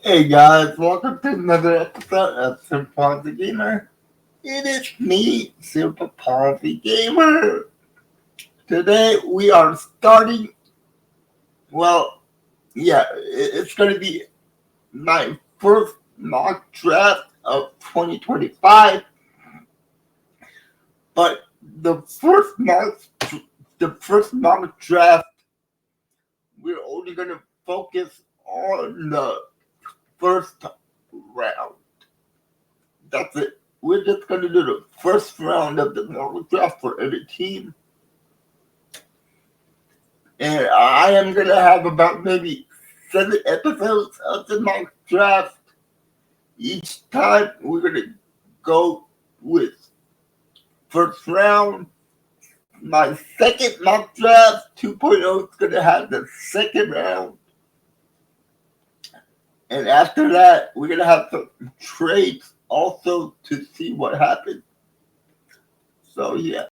Hey guys, welcome to another episode of Cerebral Palsy Gamer. It is me, Cerebral Palsy Gamer. Today we are starting, it's going to be my first mock draft of 2025, but the first mock draft, we're only going to focus on the first round. That's it. We're just going to do the first round of the mock draft for every team. And I am going to have about maybe 7 episodes of the mock draft. Each time we're going to go with first round. My second mock draft 2.0 is going to have the second round. And after that, we're going to have some trades also to see what happens. So, yeah.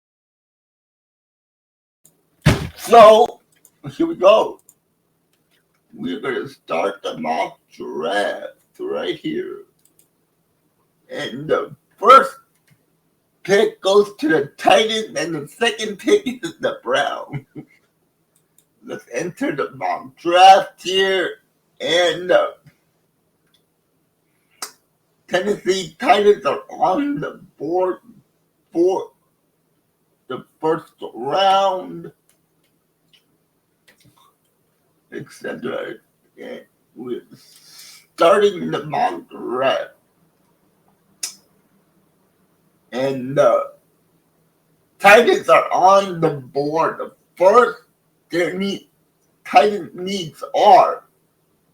So, here we go. We're going to start the mock draft right here. And the first pick goes to the Titans, and the second pick is the Browns. Let's enter the mock draft here. And Tennessee Titans are on the board for the first round. Etc. And we're starting the mock draft. And the Titans are on the board. The first Titan needs are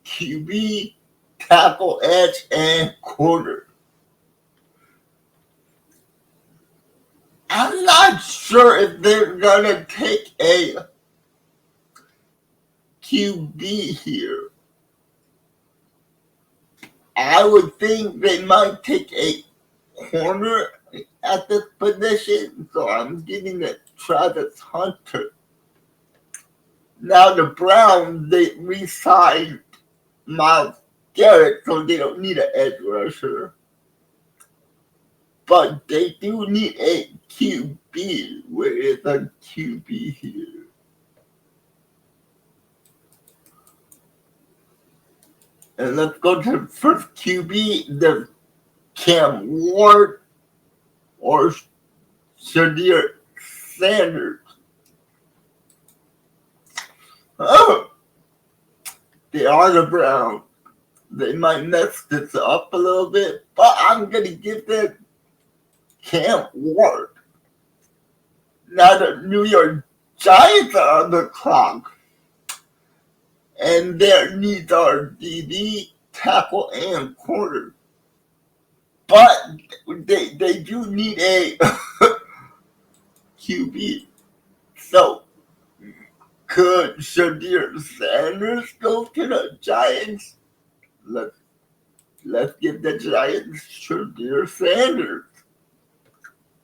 QB, tackle, edge, and corner. I'm not sure if they're gonna take a QB here. I would think they might take a corner at this position, so I'm giving it Travis Hunter. Now the Browns, they re-signed Myles Garrett, so they don't need an edge rusher. But they do need a QB. Where is a QB here? And let's go to the first QB, the Cam Ward or Shadir Sanders. Oh, they are the Browns. They might mess this up a little bit, but I'm going to give them Cam Ward. Now the New York Giants are on the clock. And their needs are DB, tackle, and corner. But they do need a QB. So, could Shadir Sanders go to the Giants? Let's give the Giants Shadir Sanders.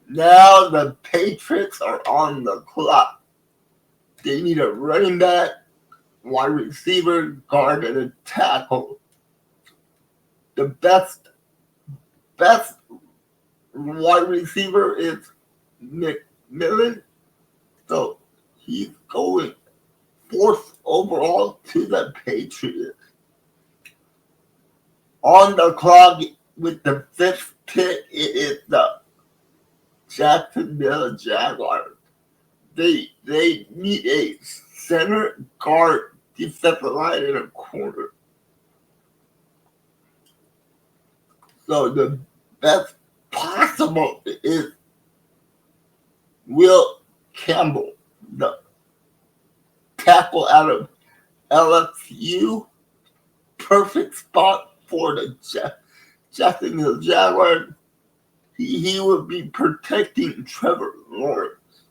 Now the Patriots are on the clock. They need a running back, wide receiver, guard, and a tackle. The best wide receiver is McMillan, so he's going 4th overall to the Patriots. On the clock with the 5th pick, it is the Jacksonville Jaguars. They need a center, guard, defensive line, and a corner. So the best possible is Will Campbell, the tackle out of LSU. Perfect spot for the Jacksonville Jaguars. He would be protecting Trevor Lawrence.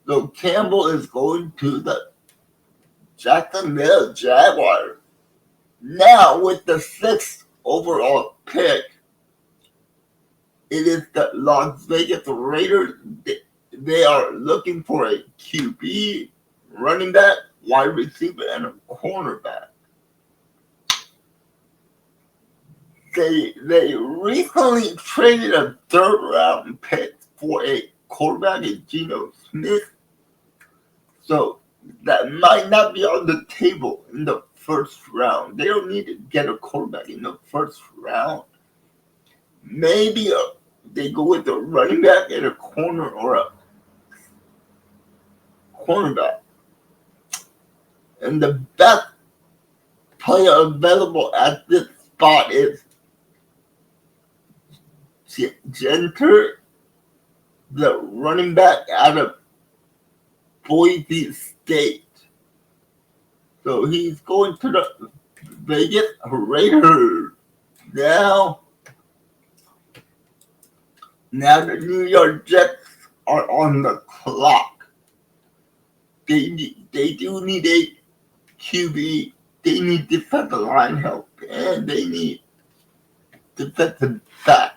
So Campbell is going to the Jacksonville Jaguars. Now with the 6th overall pick, it is the Las Vegas Raiders. They are looking for a QB, running back, wide receiver, and a cornerback. they recently traded a third round pick for a quarterback in Geno Smith. So that might not be on the table in the first round. They don't need to get a quarterback in the first round. Maybe they go with a running back and a corner or a cornerback. And the best player available at this spot is Genter, the running back out of Boise State. So he's going to the Vegas Raiders. Now the New York Jets are on the clock. They do need a QB. They need defensive line help, and they need defensive back.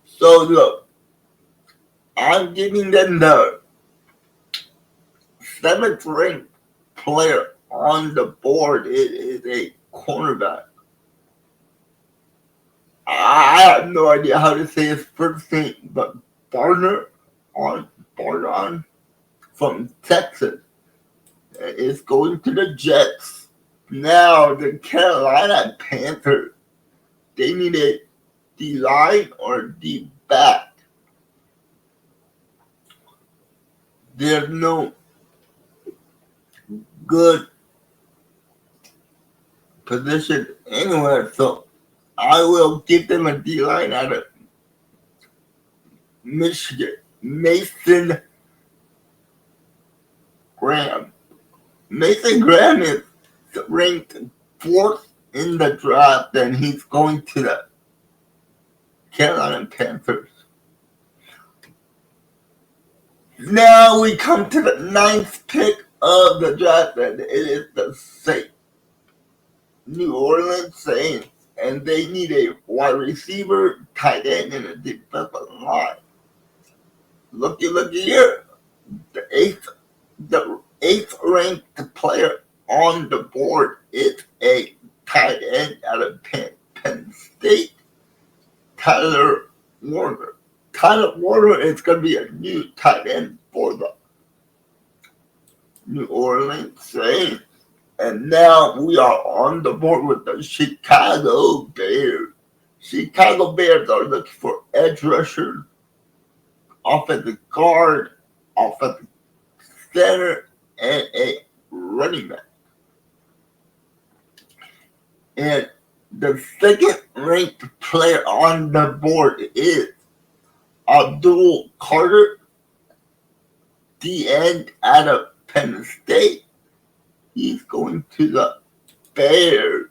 So look, I'm giving them the 7th ranked player on the board. It is a cornerback. I have no idea how to say his first name, but Barner from Texas is going to the Jets. Now the Carolina Panthers, they need a D-line or D-back. There's no good position anywhere, so I will give them a D-line out of Michigan. Mason Graham. Mason Graham is ranked 4th in the draft, and he's going to the Carolina Panthers. Now we come to the 9th pick of the draft, and it is the New Orleans Saints, and they need a wide receiver, tight end, and a defensive line. Looky here. The eighth ranked player on the board is a tight end out of Penn State, Tyler Warner. Tyler Warner is going to be a new tight end for the New Orleans Saints. And now we are on the board with the Chicago Bears. Chicago Bears are looking for edge rushers, offensive guard, offensive center, and a running back. And the 2nd ranked player on the board is Abdul Carter, the end out of Penn State. He's going to the Bears.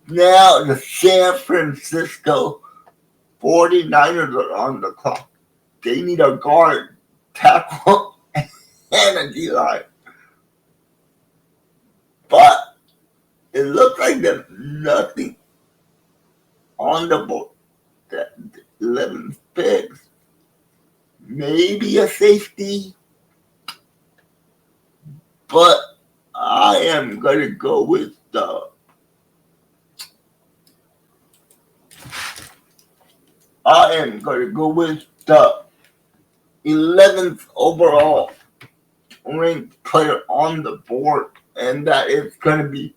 Now the San Francisco 49ers are on the clock. They need a guard, tackle, and a D-line. But it looks like there's nothing on the board. That 11 picks. Maybe a safety. But I am going to go with the I am going to go with the 11th overall ranked player on the board, and that is going to be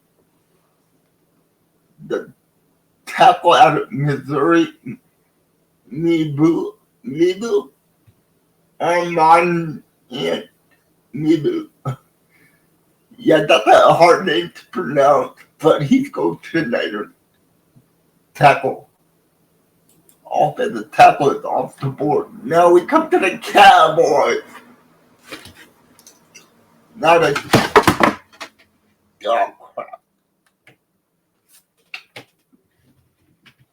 the tackle out of Missouri, Nibu, Armand and Nibu. Yeah, that's a hard name to pronounce, but he's going to the Niners. Tackle. Offensive tackle is off the board. Now we come to the Cowboys. Now oh crap.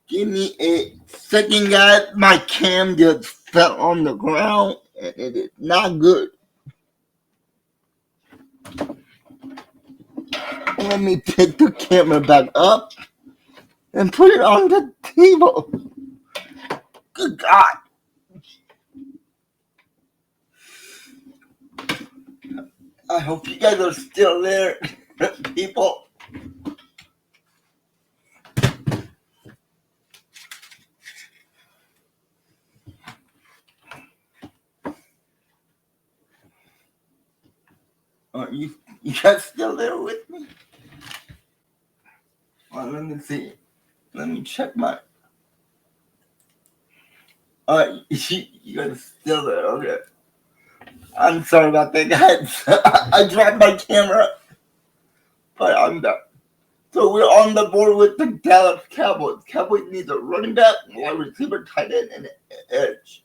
Give me a second, guys. My cam just fell on the ground, and it is not good. Let me pick the camera back up and put it on the table. Good God. I hope you guys are still there, people. You guys still there with me? Let me see. Let me check my. You guys still there? Okay. I'm sorry about that, guys. I dropped my camera, but I'm done. So we're on the board with the Dallas Cowboys. Cowboys need a running back, wide receiver, tight end, and edge.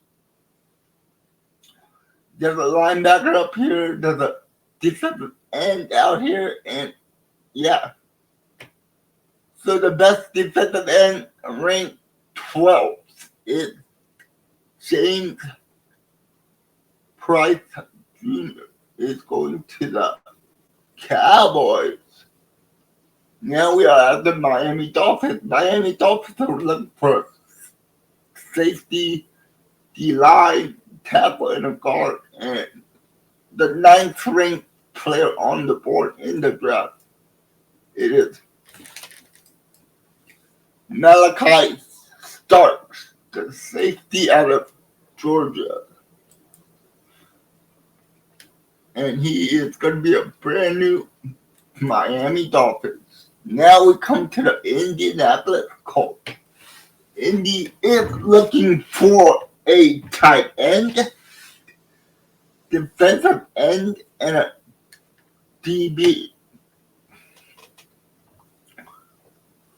There's a linebacker up here. There's a defensive end out here, and yeah. So the best defensive end ranked 12th is James Price Jr. is going to the Cowboys. Now we are at the Miami Dolphins. Miami Dolphins are looking for safety, D-line, tackle, and a guard. And the 9th ranked player on the board in the draft, it is Malachi Starks, the safety out of Georgia. And he is going to be a brand new Miami Dolphins. Now we come to the Indianapolis Colts. Indy is looking for a tight end, defensive end, and a DB.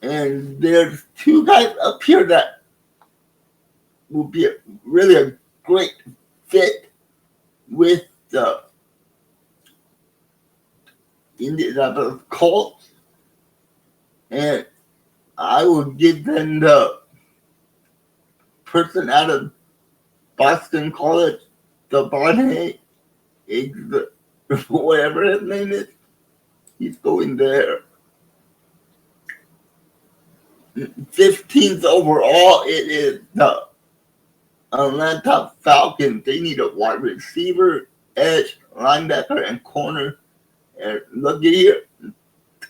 And there's 2 guys up here that will be really a great fit with the Indianapolis Colts. And I will give them the person out of Boston College, the Bonnet, whatever his name is, he's going there. 15th overall, it is the Atlanta Falcons. They need a wide receiver, edge, linebacker, and corner. And look at here,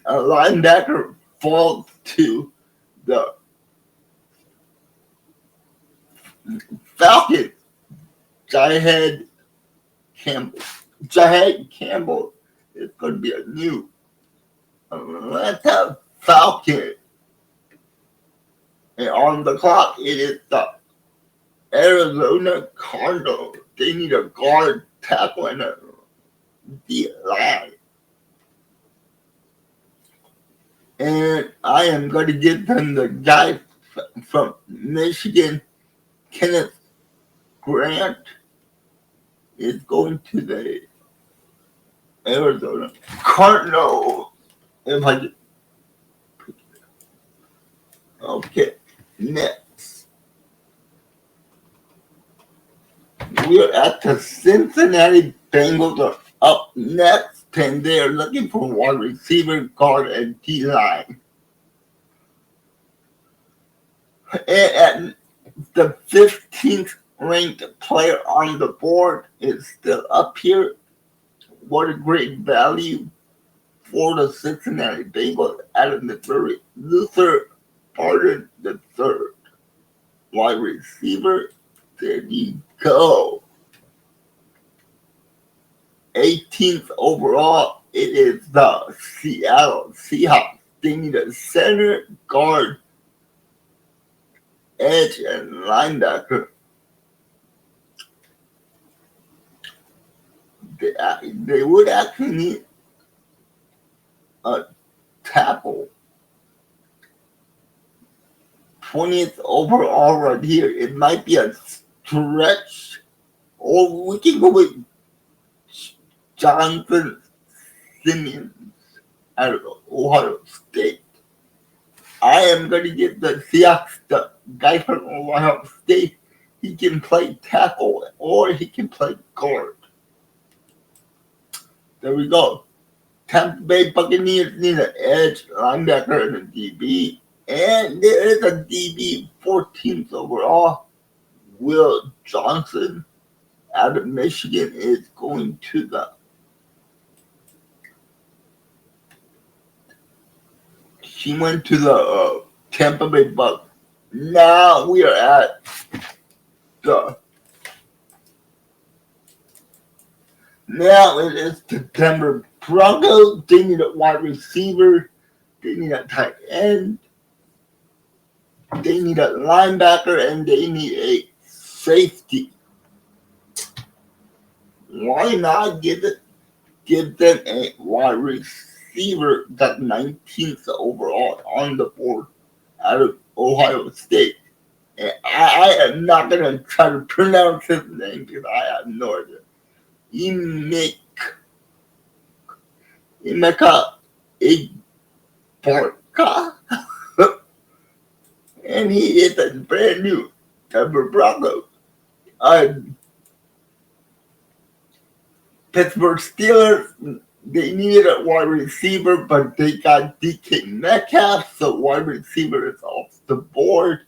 a linebacker falls to the Falcons. Jahed Campbell is going to be a new Atlanta Falcon. And on the clock, it is the Arizona Cardinals. They need a guard, tackle, and a D-line. And I am going to give them the guy from Michigan, Kenneth Grant, is going to the Arizona Cardinals. Okay, next. We're at the Cincinnati Bengals are up next, and they're looking for wide receiver, guard, and D-line. And at the 15th ranked player on the board is still up here. What a great value for the Cincinnati Bengals out of Missouri. Luther Barton III, wide receiver. There you go. 18th overall, it is the Seattle Seahawks. They need a center, guard, edge, and linebacker. They would actually need a tackle. 20th overall right here. It might be a stretch, or we can go with Jonathan Simmons out of Ohio State. I am going to get the Seahawks, the guy from Ohio State. He can play tackle or he can play guard. There we go. Tampa Bay Buccaneers need an edge, linebacker, and a DB. And there is a DB 14th overall. Will Johnson out of Michigan is going to the He went to the Tampa Bay Bucks. Now we are at the. Now it is the Denver Broncos, they need a wide receiver. They need a tight end. They need a linebacker, and they need a safety. Why not give them a wide receiver that 19th overall on the board out of Ohio State? And I am not going to try to pronounce his name because I have no idea. Emeka Ibarka. And he is a brand new Denver Broncos. Pittsburgh Steelers, they needed a wide receiver, but they got DK Metcalf, so wide receiver is off the board.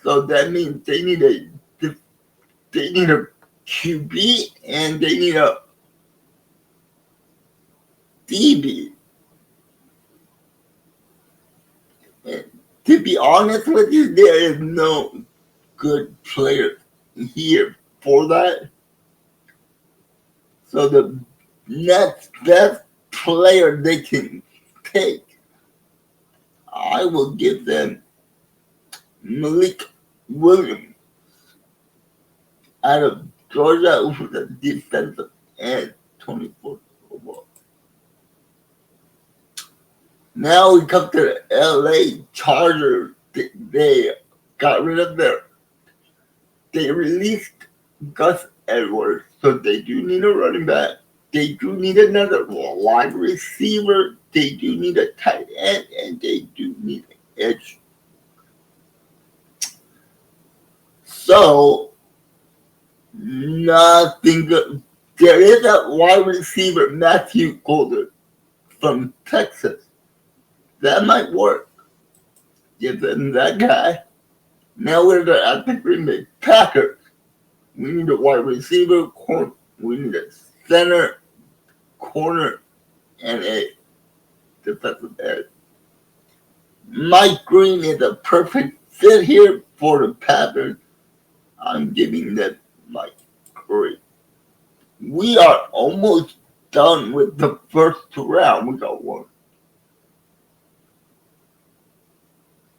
So that means they need a QB and they need a DB. And to be honest with you, there is no good player here for that. So the next best player they can take, I will give them Malik Williams out of Georgia, who's a defensive end, 24th overall. Now we come to the LA Chargers. They got rid of they released Gus Edwards, so they do need a running back. They do need another wide receiver. They do need a tight end, and they do need an edge. So, nothing good. There is a wide receiver, Matthew Golden, from Texas. That might work. Give them that guy. Now we're at the Green Bay Packers. We need a wide receiver, we need a center, corner, and a defensive end. Mike Green is a perfect fit here for the Packers. I'm giving them Mike Green. We are almost done with the first round. We got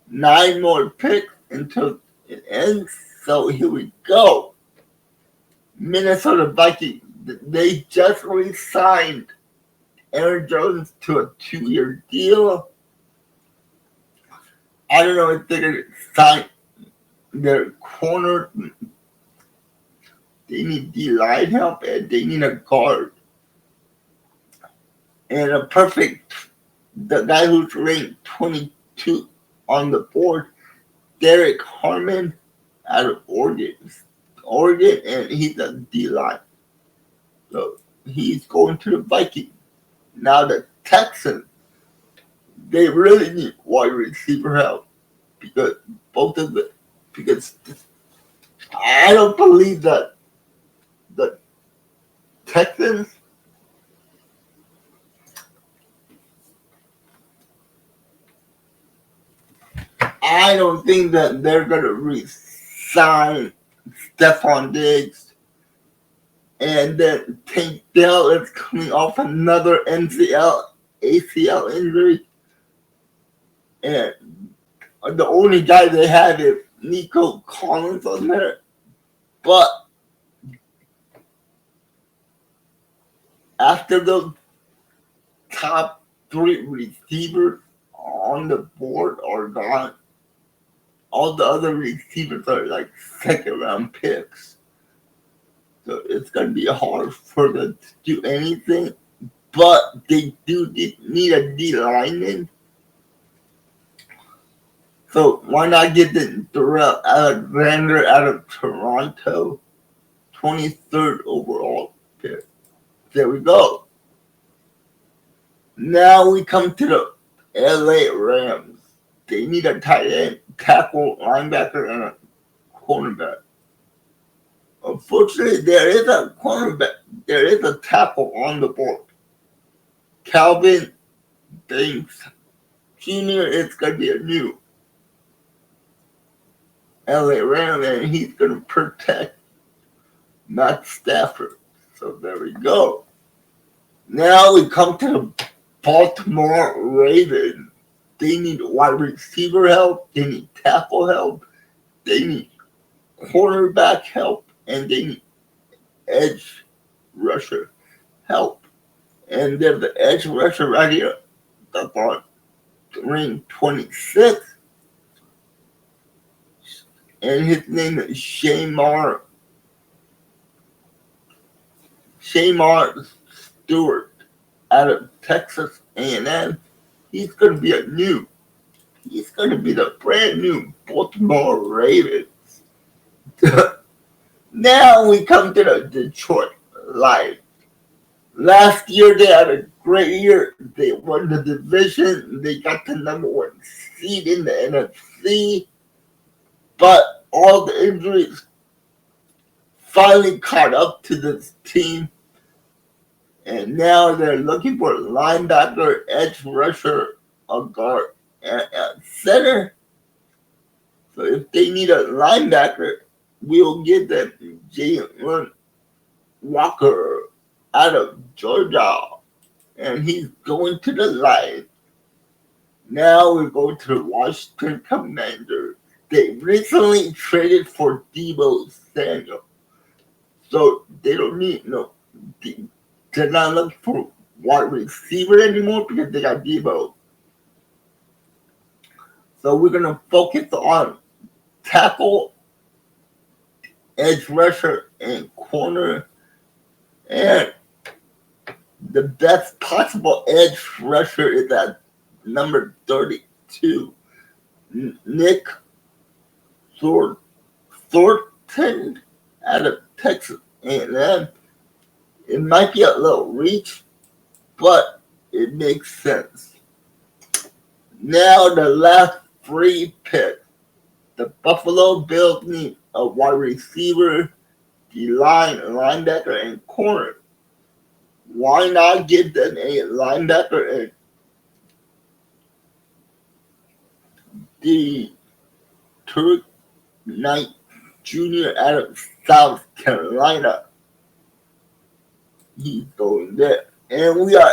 9 more picks until it ends. So here we go. Minnesota Vikings, they just re-signed Aaron Jones to a 2-year deal. I don't know if they're going to sign their corner. They need D-line help, and they need a guard. And the guy who's ranked 22 on the board, Derek Harmon out of Oregon, and he's a D-line. So he's going to the Vikings. Now the Texans, they really need wide receiver help because I don't believe that the Texans I don't think that they're going to re-sign Stephon Diggs. And then Tank Dell is coming off another ACL injury. And the only guy they have is Nico Collins on there. But after those top 3 receivers on the board are gone, all the other receivers are like second-round picks. So it's going to be hard for them to do anything. But they do need a D-lineman. So why not get the Darrell Alexander out of Toronto? 23rd overall pick. There we go. Now we come to the LA Rams. They need a tight end, tackle, linebacker, and a cornerback. Unfortunately, there is a cornerback. There is a tackle on the board. Calvin Banks Jr. is going to be a new LA Ram, and he's going to protect Matt Stafford. So there we go. Now we come to the Baltimore Ravens. They need wide receiver help, they need tackle help, they need cornerback help, and they need edge rusher help. And there's the edge rusher right here. That's on ring 26. And his name is Shamar Stewart out of Texas A&M. He's going to be the brand new Baltimore Ravens. Now we come to the Detroit Lions. Last year they had a great year. They won the division. They got the #1 seed in the NFC. But all the injuries finally caught up to this team. And now they're looking for a linebacker, edge rusher, a guard, and a center. So if they need a linebacker, we'll give them Jalen Walker out of Georgia. And he's going to the Lions. Now we go to the Washington Commanders. They recently traded for Deebo Samuel. So they don't need they're not looking for wide receiver anymore because they got Deebo. So we're going to focus on tackle, edge rusher, and corner. And the best possible edge rusher is at number 32, Nick Thornton out of Texas A&M. It might be a little reach, but it makes sense. Now the last 3 picks. The Buffalo Bills need a wide receiver, D-line, linebacker, and corner. Why not give them a linebacker and the Turk Knight Jr. out of South Carolina? He's going there. And we are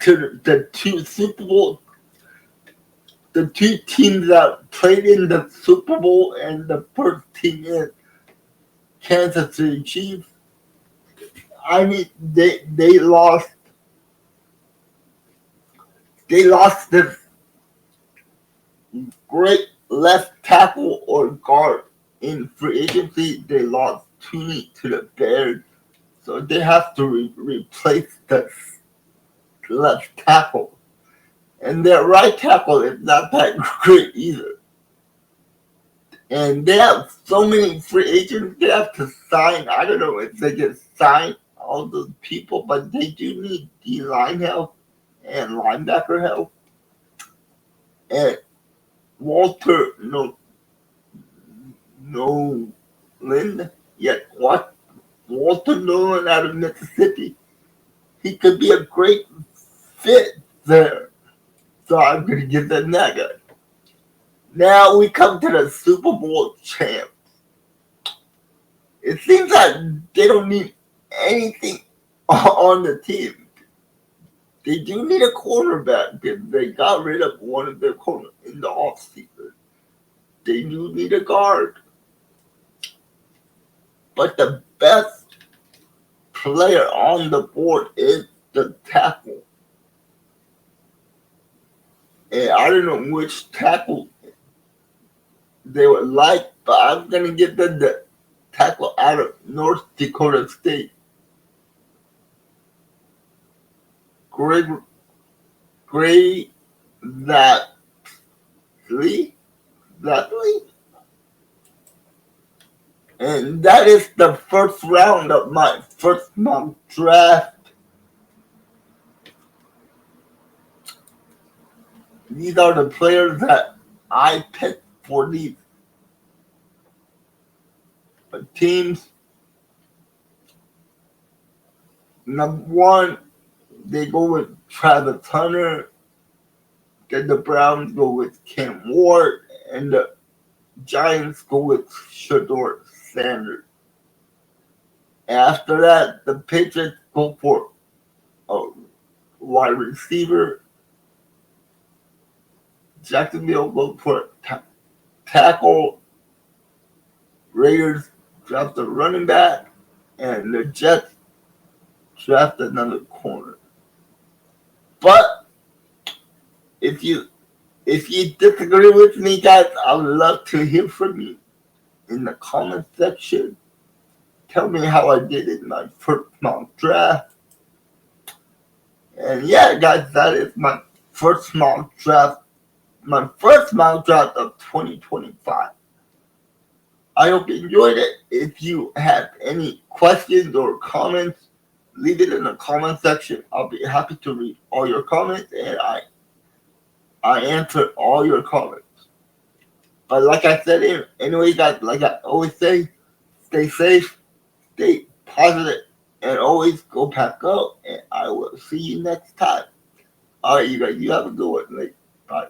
to the 2 Super Bowl. The 2 teams that played in the Super Bowl, and the first team is Kansas City Chiefs. I mean, they lost this great left tackle or guard in free agency. They lost Tooney to the Bears, so they have to replace the left tackle. And their right tackle is not that great either. And they have so many free agents they have to sign. I don't know if they can sign all those people, but they do need D-line help and linebacker help. And Walter Nolan, Walter Nolan out of Mississippi, he could be a great fit there. So I'm going to give them that guy. Now we come to the Super Bowl champs. It seems like they don't need anything on the team. They do need a quarterback because they got rid of one of their corners in the offseason. They do need a guard. But the best player on the board is the tackle. And I don't know which tackle they would like, but I'm going to get them the tackle out of North Dakota State. Gray Lee? And that is the first round of my first mock draft. These are the players that I picked for these teams. Number 1, they go with Travis Hunter. Then the Browns go with Cam Ward. And the Giants go with Shedeur Sanders. After that, the Patriots go for wide receiver. Jacksonville looked for a tackle. Raiders draft a running back, and the Jets draft another corner. But if you disagree with me, guys, I would love to hear from you in the comment section. Tell me how I did in my first mock draft. And yeah, guys, that is my first mock draft. My first mock draft of 2025. I hope you enjoyed it. If you have any questions or comments, leave it in the comment section. I'll be happy to read all your comments, and I answer all your comments. But like I said, anyway, guys, like I always say, stay safe, stay positive, and always go pack up. And I will see you next time. All right, you guys, you have a good one. Bye.